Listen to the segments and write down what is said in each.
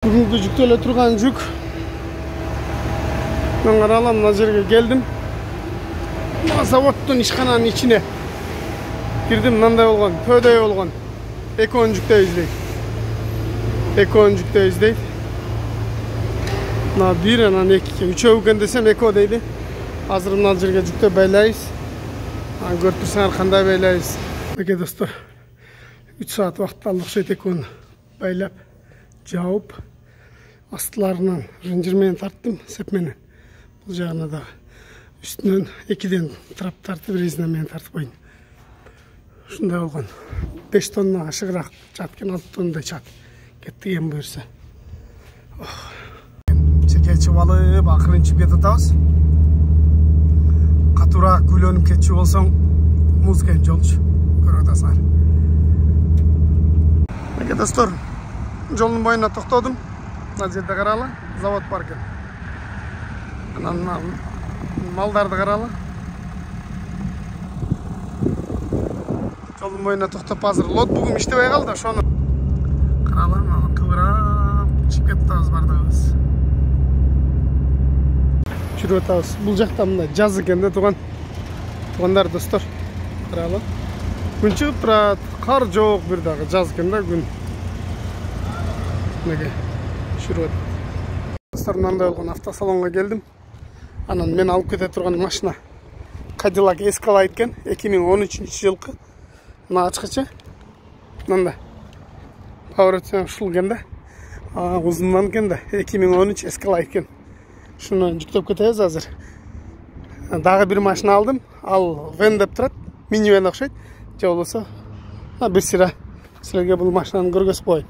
Бүгүнкү жүктөлө турган жүк. Мен каралам, мына жерге келдим. Заводтун ишкананын ичине кирдим. Мындай болгон, төдөй болгон. Экөөнү жүктөй издейт. Экөөнү жүктөй издейт. Мына бир анан эки, үчөө экен десем экөө дейди. Азыр мына жерге жүктөй байлайбыз. Көрүп турсаңар кандай байлайбыз. Мынакей достор, 3 саат убакыт алдык ошойт экөөнү байлап, жаап, астыларынан рынжыр менен тарттым, сеп менен. Бул жагына да үстүнөн 2ден трап тартып, резина менен тартып койдум. Ушундай болгон. 5 тонна ашыгыраак чат экен, 6 тоннадай чат. Кетти эми буюрса. Чекечи алып, акырынчып кетип атабыз. Катуураак күйлөнүп кетчү болсоң, музыка жолчу көрүп атасыңар. Мынакей достор, жолдун боюна токтодум. Мына жерде каралы, завод бар экен. Анан малдарды каралы. Жолдун боюна токтоп, азыр лотбугум иштебей калды, ошону каралы, кыбырап чыгып кетебиз бардыгыбыз. Жүрүп атабыз. Бул жакта мындай жаз экен да, тугандар достор. Каралы. Күн чыгып турат, кар жок, бир дагы жаз экен да күн. Мынакей жүрүп атат. Достор, мындай болгон автосалонго келдим. Анан мен алып кете турган машина Cadillac Escalade экен, 2013-жылкы. Мына ачкычы. Мындай. Поворотчан ушул экен да. Узундан экен да, 2013 Escalade экен. Шуну жүктөп кетебиз азыр. Дагы бир машина алдым. Ал вен деп турат, минивен окшойт. Же болбосо бир сыра силерге бул машинаны көргөзүп коеюн.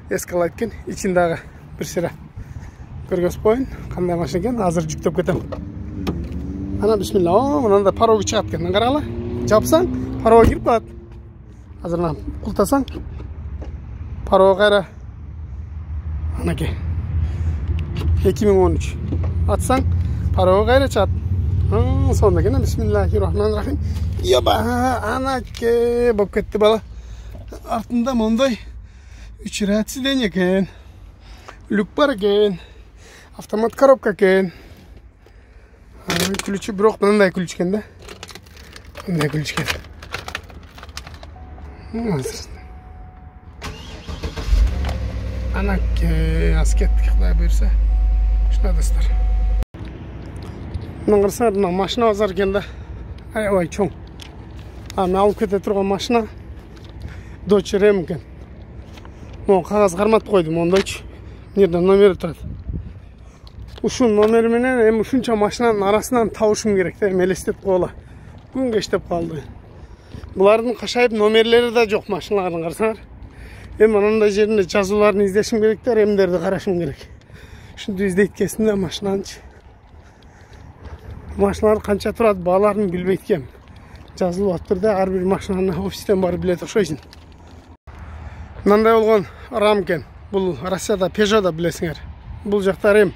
Escalade экен, ичин дагы бир сыра көргөзүп коеюн. Кандай машина экен, азыр жүктөп кетем. Ана бисмилла, мындай парогу чыгат экен. Каралы. Жапсаң, парога кирип калат. Азыр мына култасаң, парога кайра анакей 2013. Атсаң, парога кайра чыгат. Сонда экен, бисмиллахиррахманиррахим. Йоба, анаке болуп кетти бала. Артында мондай 3 ряд сиденье экен. Люк бар экен. Автомат коробка экен. Ключи бирок мындай ключ экен да. Мындай ключ экен. Анаке аскеттик, Кудай буйрса. Ушуна достор. Мына карасаңар, мына машина базар экен да. Аябай чоң. Мен алып кете турган машина Dodge Ram экен. Мону кагаз карматып койдум, ондойчу. Мына номери турат. Ушул номери менен эми ушунча машинанын арасынан табышым керек да, элестеп койгула. Күн кештеп калды. Булардын кашайып номерлери да жок машиналардын, карасаңар. Эми анандай жеринде жазууларын издешим керек да, ремдерди карашым керек. Ушунду издейт кесим да машинанчы. Машиналар канча турат, бааларын билбейт экенмин. Жазылып атыр да, ар бир машинаны офистен барып билет окшойсуң. Мындай болгон Ram экен. Бул Россияда Peugeot да билесиңер. Бул жакта Ram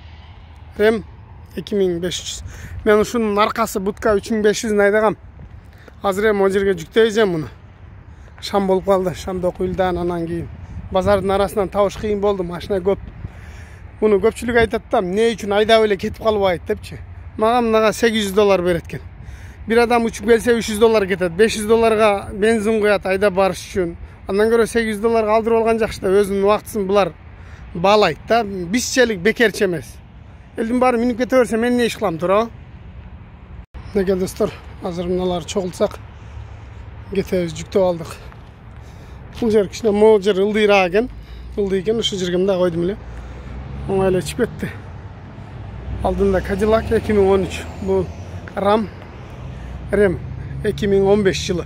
2500. Мен ушунун аркасы бутка 3500 айдагам. Азыр эми о жерге жүктөйсөм муну. Шам болуп калды, шамда куйлдан, анан кийин базардын арасынан табыш кыйын болду, машина көп. Муну көпчүлүк айтат да, эмне үчүн айдап эле кетип калбайт депчи. Мага мынага $800 берет экен. Bir adam uçup gelse $300 кетет. $500 бензин куят айдап барыш үчүн. Андан көрө $800 алдырып алган жакшы да, өзүнүн убактысын булар баалайт да. Бизчелик бекерчи эмес. Элдин баары минип кете берсе мен эмне иш кылам, туурабы? Мынакей достор, азыр мыналар чогултсак кетебиз, жүктөп алдык. Бул жер кичине могул жер ылдыйраак экен. Ылдый экен, ошол жерге мындай койдум эле. Оңойлочуп кетти. Алдында Cadillac 2013. Бул Ram 2015 жылы.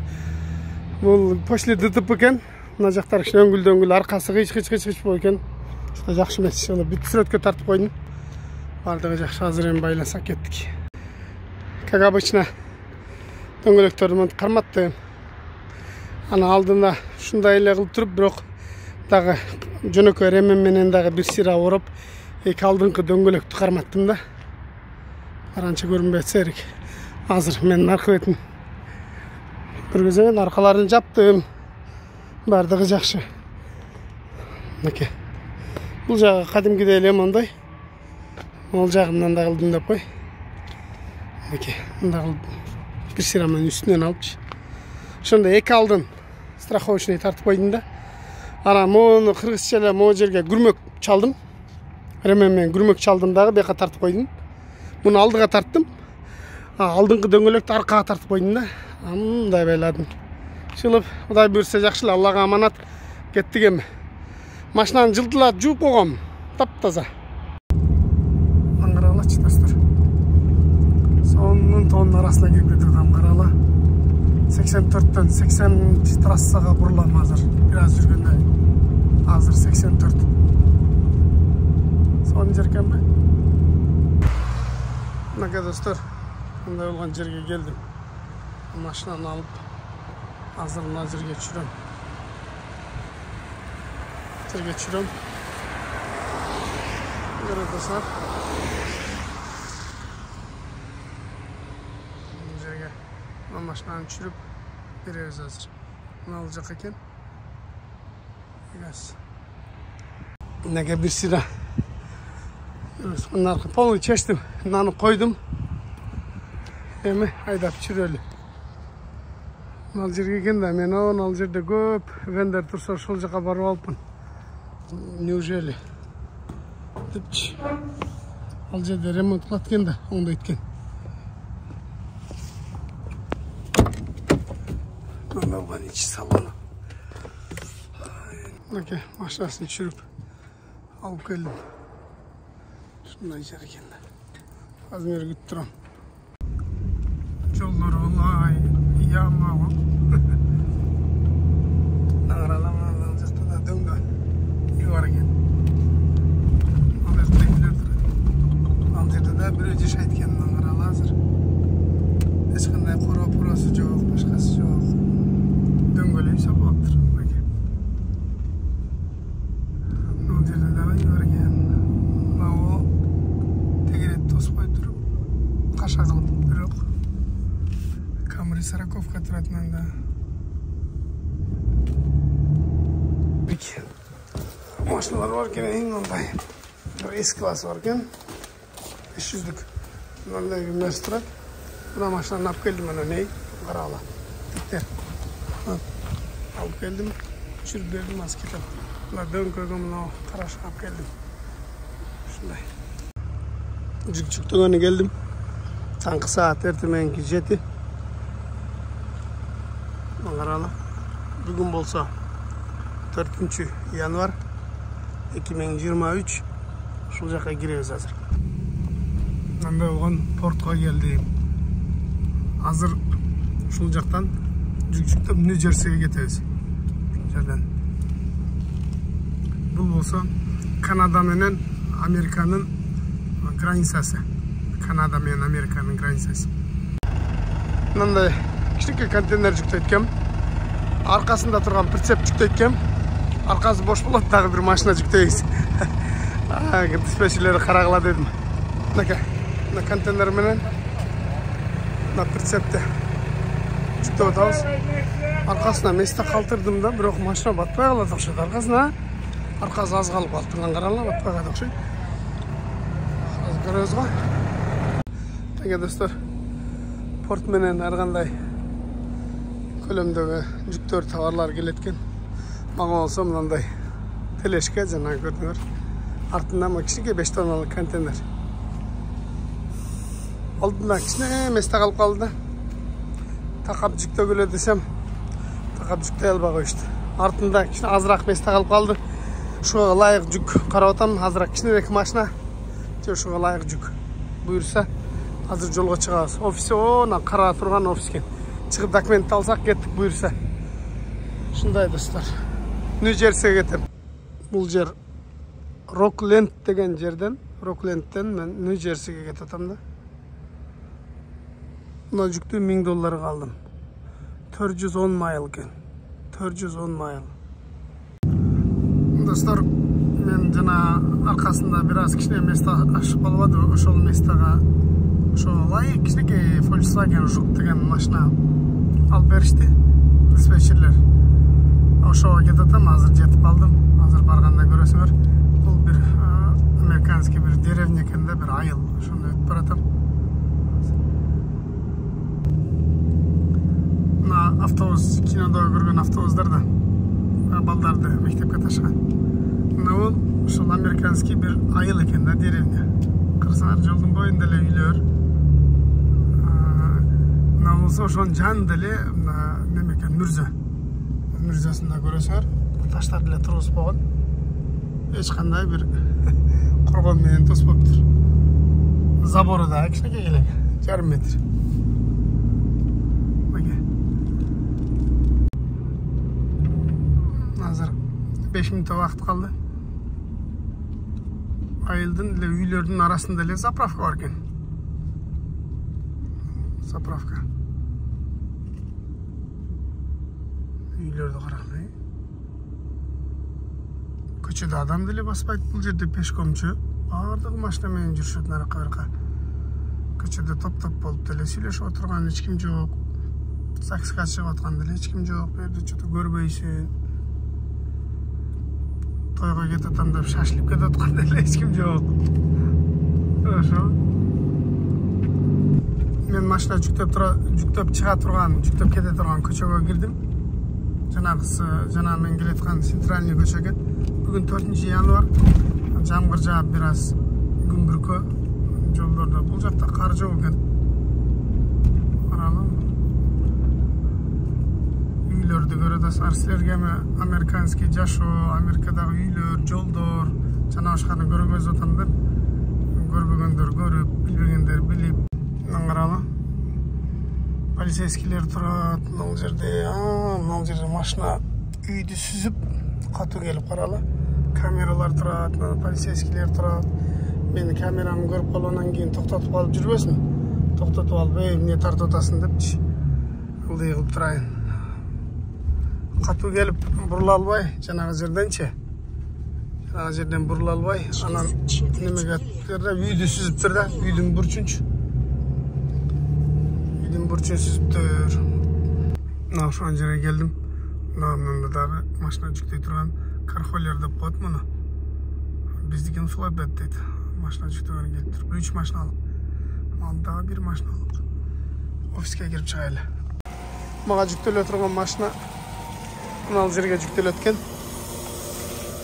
Бул после ДТП экен. Мына жактар кичине өңгүл-дөңгүл, аркасы кыйч болуп экен. Ушта жакшы эмес. Бүт сүрөткө тартып койдум. Бардыгы жакшы, азыр эми байласак кеттик. Как обычно, дөңгөлөктөрдү карматтым. Ана алдында ушундай эле кылып туруп, бирок дагы жөнөкөй ремем менен дагы бир сыра ороп, эки алдыңкы дөңгөлөктү карматтым да. Аранча көрүнбөй атса керек. Азыр мен арка бетин көргөзөйүн, аркаларын жаптым. Бардыгы жакшы. Мынакей. Бұл жағы кадимгидей эле мындай. Ол жағымнан да кылдым деп кой. Мынакей, мындай кылып бир сырамен үстүнөн алыпчы. Ошондо эки алдын страховочный тартып койдум да. Ана мону кыргызча эле могу жерге күрмөк чалдым. Ременмен күрмөк чалдым дагы бияка тартып койдум. Муну алдыга тарттым. Алдыңкы дөңгөлөктү аркага тартып койдум да. Мындай байладым. Чылып, Кудай буйрса жакшы эле, Аллага аманат. Кеттик эми. Машинаны жылтылап жууп койгом. Таптаза. Аңгыралачы достор. Сонун тоонун арасына кирип кетем, карала. 84-төн 80 трассага бурулам азыр. Бир аз жүргөндө. Азыр 84. Сон жеркенби? Мынакей достор, мындай болгон жерге келдим. Машинаны алып, азыр мына жерге чүрөм. Көрөт достор. Мына жерге машинаны чүрүп беребиз азыр. Мына ал жак экен. Газ. Мынакей бир сыра. Мына полный чечтим, мынаны койдум. Эми айдап чүрөлү. Ал жерге келген да, мен ал жерде көп вендер турса ошол жака барып алыпмын. Неужели? Депчи. Ал жерде ремонт кылат экен да, оңдойт экен. Мына болгон ичи салону. Мынакей машинасын чүрүп алып келдим. Шундай жер экен да. Азыр күтүп турам. Жолдор олай яма ғой. Нағыралама ал жақта да дөңгө үй бар екен. Ал жерде да біреу жашайт экен, нағырала азыр. Ешқандай қора-пурасы жоқ, башқасы жоқ. Дөңгөлөй салыптыр. Ал жерде да үй бар екен. Мынау тегерет тоспой тұрып, қаша қылып бирок. Камри Сараковка туратынан да. Машиналар бар екен, мындай. S-класс бар екен. 500-лік. Мындай бір нәрсе тұрат. Мына машинаны алып келдім, ана ней, қарала. Тіктер. Алып келдім, жүріп бердім, аз кетіп. Мына дөңкөгі мынау қарашы алып келдім. Шындай. Жүк-жүктөгөнү келдім. Таңкы саат эртеменки 7. Қарала. Бүгін болса 4 январ 2023. Ушул жака киребиз азыр. Мындай болгон портко келдим. Азыр ушул жактан жүк-жүктөп Нью-Джерсиге кетебиз. Жерден. Бул болсо Канада менен Американын границасы. Канада менен Американын границасы. Мындай кичинекей контейнер жүктөйт экен. Аркасында турган прицеп жүктөйт экен. Аркасы бош болот, дагы бир машина жүктөйбүз. Диспетчерлери карагыла дедим. Мынакей, мына контейнер менен мына прицепти жүктөп атабыз. Аркасына месте калтырдым да, бирок машина батпай калат окшойт. Аркасы аз калып калып турган, карала, батпай калат окшойт. Азыр көрөбүз го. Мынакей достор, порт менен ар кандай көлөмдөгү жүктөр, товарлар келет экен. Мага болсо мындай телешке жана көрдүңөр. Артында кичинекей 5 тонналык контейнер. Алдында кичине месте калып калды. Такап жүктөгүлө десем, такап жүктөй албай коюшту. Артында кичине азыраак месте калып калды. Ушуга ылайык жүк карап атам. Азыраак кичинерээк машина же ушуга ылайык жүк буйрса азыр жолго чыгабыз. Офиси она кара турган офис экен. Чыгып документти алсак кеттик буйрса. Ушундай достор. Нью-Джерсиге кетем. Бул жер Рокленд деген жерден, Роклендтен мен Нью-Джерсиге кетип атам да. Мына жүктү $1000 алдым. 410 майл экен. 410 майл. Достор, мен жана аркасында бир аз кичине месте ашып калбады. Ошол местега ошолай кичинекей Volkswagen Жук деген машина алып беришти диспетчерлер. Ошого кетип атам, азыр жетип калдым. Азыр барганда көрөсүңөр. Бұл бір американский бір деревня екенде бір айыл. Шunu өтіп баратам. Мына автобус, кинода көрген автобустар да балдарды мектепке ташыған. Мына ол ушул американский бір айыл екенде деревня. Кырсаңар жолдун бойунда эле үйлөр. Мына болсо ошонун жанында эле неме экен мүрзө. Мүрзөсүндө көрөсүңөр, таштар эле тургузуп койгон. Эч кандай бир коргон менен тоспоптур. Забору да кичинекей эле, жарым метр. Азыр 5 мүнөт убакыт калды. Айылдын эле үйлөрдүн арасында эле заправка бар экен. Заправка. Үйлөрдү карагыла. Көчөдө адам деле баспайт, бул жерде пешкомчу. Бардыгы машина менен жүрүшөт наракка. Көчөдө топ-топ болуп деле сүйлөшүп отурган эч ким жок. Сакска чыгып аткан деле эч ким жок. Бу жерде чөтө көрбөйсүн. Тойго кетип атам деп шашлып кетип аткан деле эч ким жок. Ошо. Мен машина жүктөп чыга турган, жүктөп кете турган көчөгө кирдим. Жана мен келаткан центральный көчө экен. Бүгүн 4-январ. Жамгыр жаап бир аз күн бүркө. Жолдордо бул жакта кар жок экен. Каралым. Үйлөрдү көрөт атасыңар, силерге американский жашоо, Америкадагы үйлөр, жолдор, жана башканы көргөзүп атам деп. Көрбөгөндөр көрүп, билбегендер билип. Каралы. Полицейскийлер турат, мына жерде машина үйдү сүзүп, катуу келип каралы. Камералар турат, полицейскийлер турат. Мени камерамды көрүп калгандан кийин токтотуп алып жүрбөсүн. Токтотуп алып, эмне тартып атасың депчи. Ылдый кылып турайын. Катуу келип бурула албай, жанагы жерденчи. Жанагы жерден бурула албай, анан немеге үйдү сүзүптүр да, үйдүн бурчунчу. Burçun süzüptür. Mına şu an жерге geldim. Mına dagı maşina жүктөй турган кархолер деп коет муну. Биздикин ушулай бет дейт. Машина жүктөгөнү келип туруп, 3 машина алып. Алдагы 1 машина алып. Офиске кирип чыгайлы. Мага жүктөлө турган машина мына жерге жүктөлөт экен.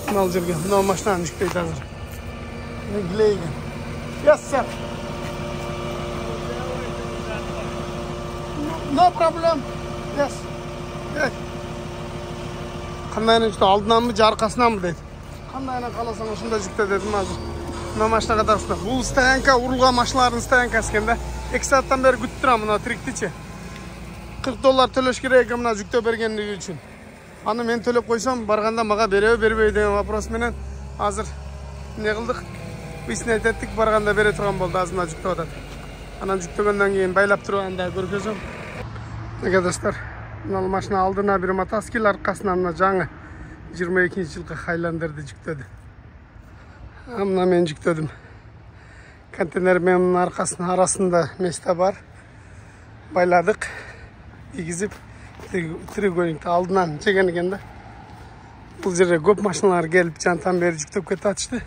Мына жерге мына машинаны жүктөйт азыр. Глейген. Yes sir. No problem. Yes. Yes. Кандайынан жүктө, алдынанбы, аркасынанбы дейт. Кандайынан кааласаң ошондой жүктө дедим азыр. Мына машинага да ушундай. Бул стоянка урулган машиналардын стоянкасы экен да. 2 сааттан бери күтүп турам мына триктичи. $40 төлөш керек экен мына жүктө бергендиги үчүн. Аны мен төлөп койсом, барганда мага береби, бербейби деген вопрос менен азыр эмне кылдык? Выяснять эттик, барганда бере турган болду, азыр мына жүктөп атат. Анан жүктөгөндөн кийин байлап турганда көргөзөм. Неге достар, мына машина алдына бир мотоцикл, аркасынан мына жаңы 22-жылкы Хайландерди жүктөдү. Мына мен жүктөдүм. Контейнер менин аркасынын арасында место бар. Байладык, ийгизип, треугольниктин алдынан жеген экен да. Бул жерге көп машиналар келип, жантан бери жүктөп кетип атышты.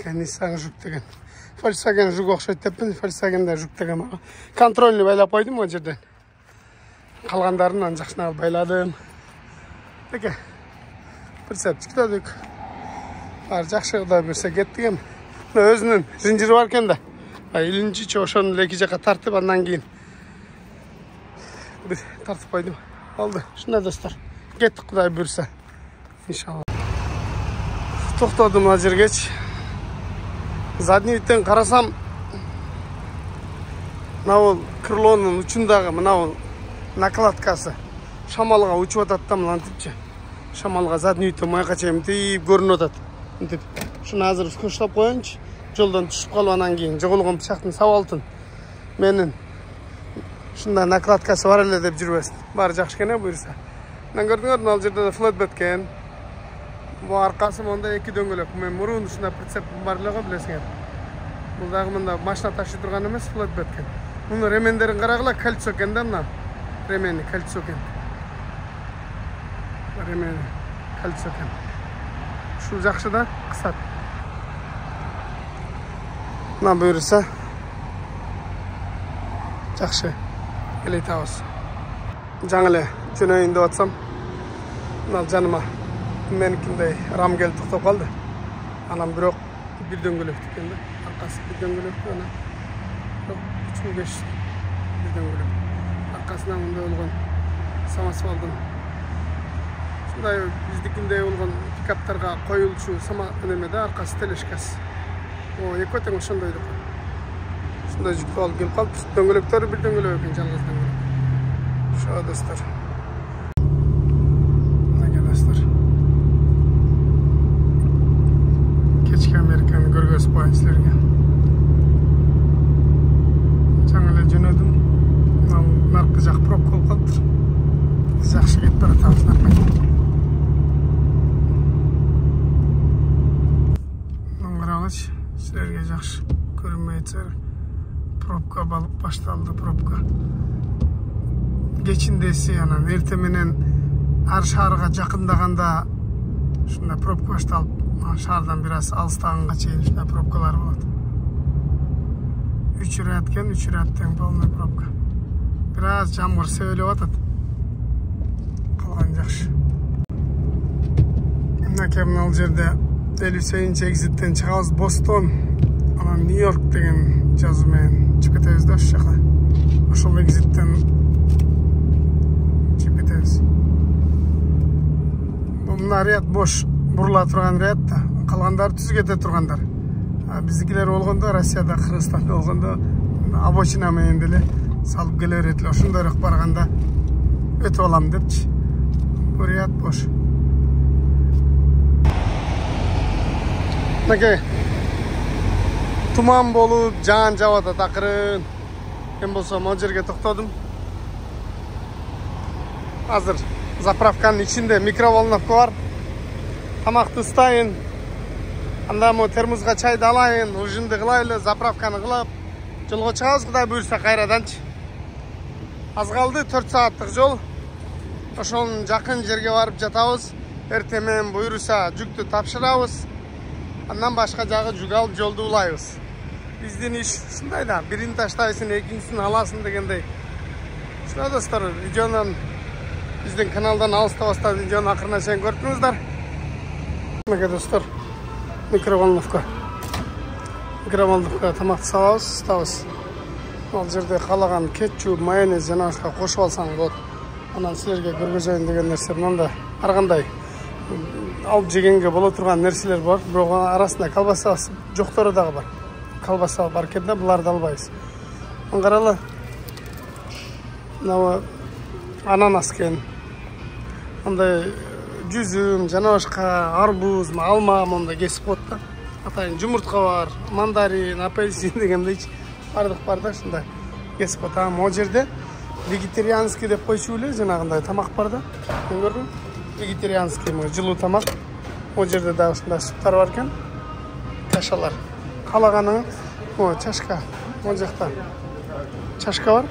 Nissan жүк деген. Volkswagen жүк окшойт деппин, Volkswagen'да жүк деген мага. Контрольный байлап койдум о жерден. Калгандарын аны жакшына байладым. Теке. Прицеп жүктөдүк. Бар жакшы да берсе кеттик эми. Өзүнүн зинжири бар экен да. Илинчи ошону эки жака тартып андан кийин бир тартып койдум. Алды. Шундай достор. Кеттик Кудай буйрса. Иншалла. Токтодум мына жергечи. Задний видтен карасам, мына крылонун учундагы мына накладкасы шамалга учуп атат да мынтипчи. Шамалга задний видтен маяка чейин мынтип көрүнүп атат. Мынтип. Шуну азыр скоштап коеюнчу. Жолдон түшүп калып анан кийин жоголгон бычактын сабалтын менин ушундай накладкасы бар эле деп жүрбөсүн. Баары жакшы экен буйрса. Мен көрдүңөр, мына жерде да флетбед экен. Бу аркасы монда 2 дөңгөлөк. Мен мурун ушундай прицеп бар эле го билесиңер. Бул дагы мында машина ташый турган эмес, флетбед экен. Мунун ремендерин карагыла, кольцо экен да мына. Ремени кольцо экен. Ремени кольцо экен. ушул жакшы да, кысат. Мына буюрса жакшы. Келе табыз. Жаңы эле жөнөйүн деп атсам, мына жаныма меникиндей рам келип токтоп калды. Анан бирок бир дөңгөлөк экен да. Аркасы бир дөңгөлөк анан 3500 бир дөңгөлөк. Аркасына мындай болгон самосвалдын. Ушундай биздикиндей болгон пикаптарга коюлчу неме да, аркасы телешкасы. Эки тең ошондой да. Ушундай жүктүп алып келип калып, дөңгөлөктөрү бир дөңгөлөк экен, жалгыз дөңгөлөк. Ошо достор. Мына достор. Кечки Американы көргөзүп коеюн силерге. Жаңы эле жөнөдүм. Наркы жак пробка болуп калыптыр. Жакшы кетип баратабыз наркы. Караңыз, силерге жакшы көрүнбөй атса, пробка башталды, пробка. Geçindesi анан эрте менен ар шаарга жакындаганда ушундай пробка башталып, шаардан бир аз алыстаганга чейин ушундай пробкалар болот. 3 ряд экен, 3 ряд тең полный пробка. Бир аз жамгыр себелеп атат. Калган жакшы. Мынакей мына жерде 58 экзиттен чыгабыз, Бостон, анан Нью-Йорк деген жазуу менен чыгып кетебиз да ошол жака. Ошол экзиттен Мына ряд бош, бурула турган ряд да, калгандары түз кете тургандар. Биздикилер болгондо, Россияда, Кыргызстанда болгондо обочина менен деле салып келе берет эле. Ошондойрок барганда өтүп алам депчи. Бул ряд бош. Мынакей туман болуп, жаан жаап атат акырын. Мен болсо могу жерге токтодум. Азыр заправканын ичинде микроволновка бар. Тамакты ыстайын. Анда мо термозга чайды алайын, ужинди кылайлы, заправканы кылып, жолго чыгабыз, Кудай буйрса кайраданчы. Аз калды 4 сааттык жол. Ошонун жакын жерге барып жатабыз. Эртең менен буйрса жүктү тапшырабыз. Андан башка жагы жүк алып жолду улайбыз. Биздин иш ушундай да, бирин таштайсың, экинчисин аласың дегендей. Ушуна достор, видеонун биздин каналдан алыстабастан видеону акырына чейин көрүңүздөр. Мына достор, микроволновка тамакты салабыз, ыстабыз. Ал жерде калаган кетчуп, майонез жана башка кошуп алсаң болот. Анан силерге көргөзөйүн деген нерсе мында ар кандай алып жегенге боло турган нерселер бар. Бирок арасында колбаса жоктору дагы бар. Колбаса бар экен да, буларды албайбыз. Мына каралы. Мына ананас экен. Мындай жүзүм, жана башка арбуз, алма монда кесип коет да. Атайын жумуртка бар, мандарин, апельсин дегендейчи бардык бар да, ушундай кесип коет. Могу жерде вегетарианский деп койчу эле, жанагындай тамак бар да. Көрдүң? Вегетарианский, жылуу тамак. Могу жерде дагы ушундай суптар бар экен. Кашалар. Калаганың, чашка. Могу жакта чашка бар.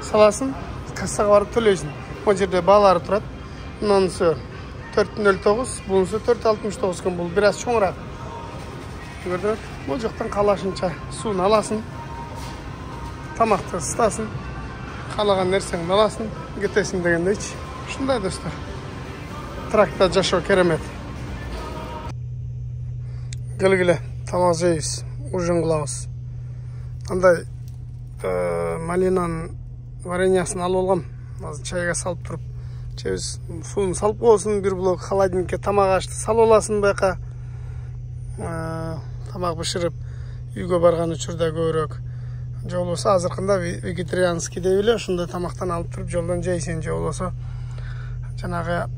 Саласың, кассага барып төлөйсүң. Могу жерде баалары турат. Мынанысы 4.09, бунусу 4.69 экен. Бул бир аз чоңураак. Көрдүңбү? Бул жактан калашынча суун аласың. Тамакты ыстасың. Калаган нерсеңди аласың, кетесиң дегендейчи. Ушундай достор. Тракта жашоо керемет. Келгиле, тамак жейбиз, ужин кылабыз. Андай малинанын вареньясын алып алгам. Азыр чайга салып туруп, жейбиз. Суун салып коесуң, бир блок холодильникке тамак ашты салып аласың бияка. Тамак бышырып, үйгө барган учурда көбүрөөк. Же болбосо азыркында вегетарианский деп эле ошондой тамактан алып туруп жолдон жейсиң, же болбосо жанагы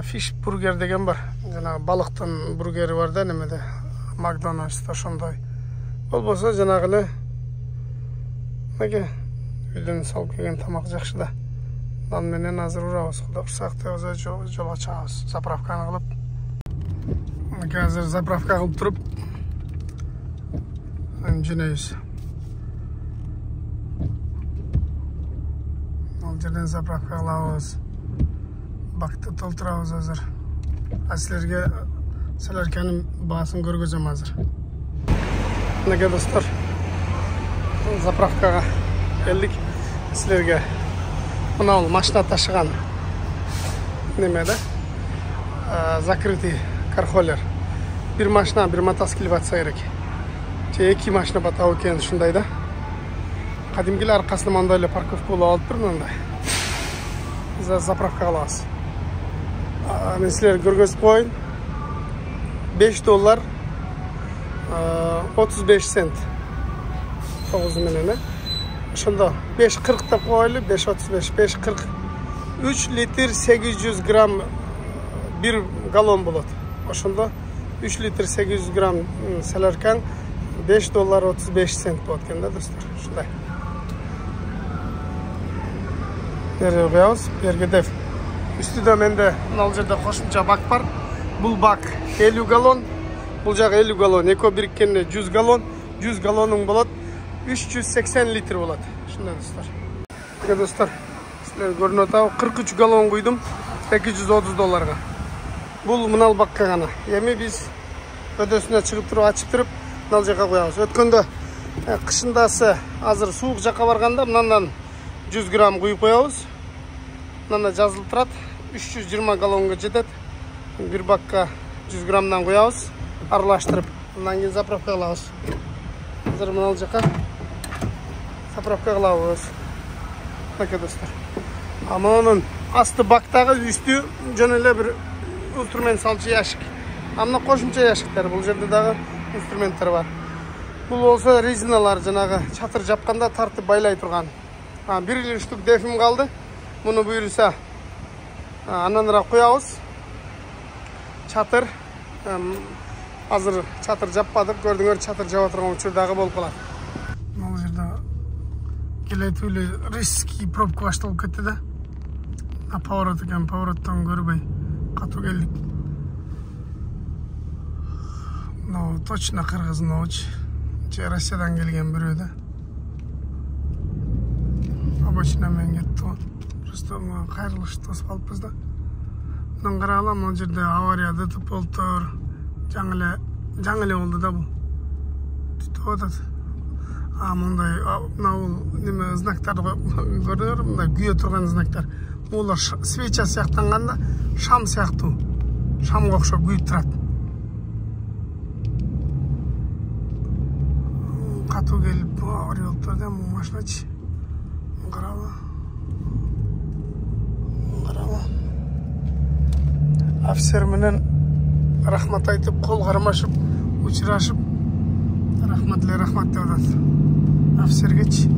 фиш бургер деген бар. Жанагы балыктын бургери бар да, немеде Макдональдста ошондой. Болбосо жанагы эле мынакей үйдөн салып келген тамак жакшы да. Дан менен азыр урабыз, Кудай урсак деп жолго чыгабыз, заправканы кылып. Мынакей азыр заправка кылып туруп жөнөйбүз. Ал жерден заправка кылабыз. Бакты толтурабыз азыр. Sizlerge Selerkan'ın bağısını görgözem hazır. Nege dostlar, zapravkaga geldik. Sizlerge mına ol maşina taşıgan nemede закрытый кархолер. Bir maşina, bir мотоцикл batsa gerek. Iki maşina batau eкен şunday da. Kadimgiler arkasında mandayla parkovka olup alıp durun onday. Biz zapravka alabız. Men sizler görgözüp koyun. $5 35 cent. 9 menene. Şunda 5.40 da koyulu, 5.35, 5.40. 3 litre 800 gram bir galon bulut. Şunda 3 litre 800 gram selerken $5 35 cent bulut kenda dostlar. Şunday. Nereye koyuyoruz? Yerge def. Üstüde mende nalcırda koşumça bak var. Bul bak 50 galon. Bulacak 50 galon. Eko birikkende 100 galon. 100 galonun bulut. 380 litre bulut. Şunday dostlar. Peki dostlar. Sizler görünüyor. 43 galon koydum. $830. Bul mınal bakka gana. Yemi biz ödösüne çıkıp durup açıp durup nalcıga koyuyoruz. Ötkönde kışındası hazır soğuk jaka barganda mınandan 100 gram koyup koyuyoruz. Mınanda жазылып турат. 320 galonga жетет. Bir bakka 100 gramdan koyuyoruz. Arılaştırıp. Bundan keyin zapravka kılabız. Hazır mınal jaka zapravka kılabız. Bakın dostlar. Ama onun astı baktagı üstü jönele bir instrument salçı yaşık. Ama koşumça yaşıklar. Bu jerde dagı instrumenttер var. Bu olsa rezinalar janağı çatır japkanda tartıp baylay turgan. Bir штук defim kaldı. Bunu buyursa ananıra koyuyoruz. Çatır hazır çatır japmadık. Gördüğünüz çatır japa turgan uçurdagı bolup kalat. Bu jerde keletüyle riski probka başlatıp ketdi de. Поворот ekan, повороттан көрбөй катуу келдик. No, точно кыргыз ночь. Россиядан келген бирөө да. Обычно мен кетти. Просто кайрылыш тосуп калыппыз да. Мындан карагыла могу жерде авария ДТП болуптур. Жаңы эле болду да бул. Түтүп атат. Мындай мына бул неме знактарды көрдүңөр, мындай күйө турган знактар. Олар свеча сияқтанғанда шам сияқты. Шамға ұқсап күйіп тұрады. Қату келіп авария болып тұрды. Бұл машинач. Қаралы. Офицер менен рахмат айтып, қол қармашып, учырашып, рахмат деп атат. Офицергечи.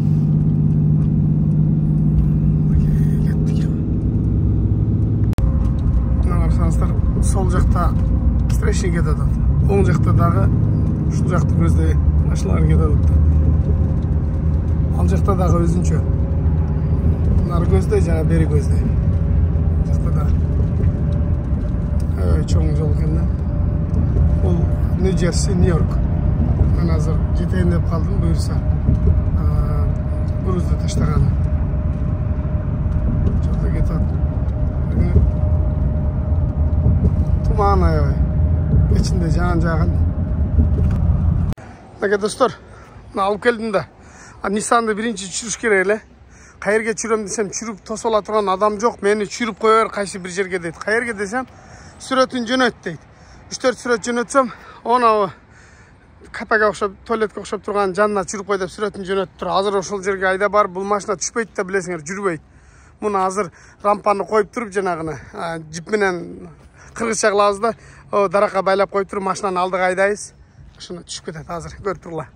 Сол жақта встречный кетеді. Оң жақта дағы шул жақты көздей ашылар кетеді. Ал жақта дағы өзінше. Нар көздей, жаңа бері көздей. Жақта да чоң жол екен. Ол Нью-Джерси, Нью-Йорк. Мен азыр жетейін деп қалдым, бұйырса. Грузды таштаған. Жолда кетеді. Tuman ayay. İçinde can. Nege dostlar, alıp geldim de. Nissan'da birinci çürüş kereyle. Kayerge çürüm desem, çürüp tosola turan adam yok. Meni çürüp koyar kayşı bir jerge deydi. Kayerge desem, süretin jönöt deydi. 3-4 süret jönötsem, ona kapaga okşap, tuvaletke okşap turgan janına çürüp koy dep süretin jönöt tur. Hazır oşul jerge ayda bar, bul maşina düşpeydi de bilesiңер, жүрбейт. Bunu hazır rampаны koyup turup janagını, jip menen kırgızça kılavuz da o daraka baylap koyup turup maşinanın aldığı aydayız. Şuna düşüp ketedi hazır. Görüp turla.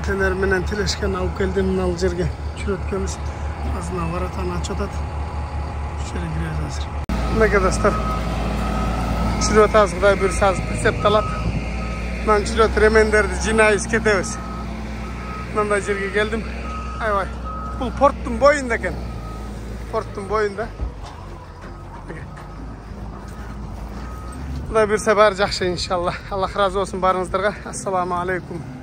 Fener menen Телешкен алып келдим мына жерге. Чүрөткөбүз азына воротаны ачып атат. Şöyle gireriz hazır. Mega dostlar. Çürüt azıqda bir saz pritsep talat. Ben çürüt remenderdi jinayız ketebiz. Manda жерге geldim. Ayvay. Bu porttun boyunda eken. Porttun boyunda. Bu da bir sefer жақсы inşallah. Allah razı olsun barınızlarga. Assalamu alaikum.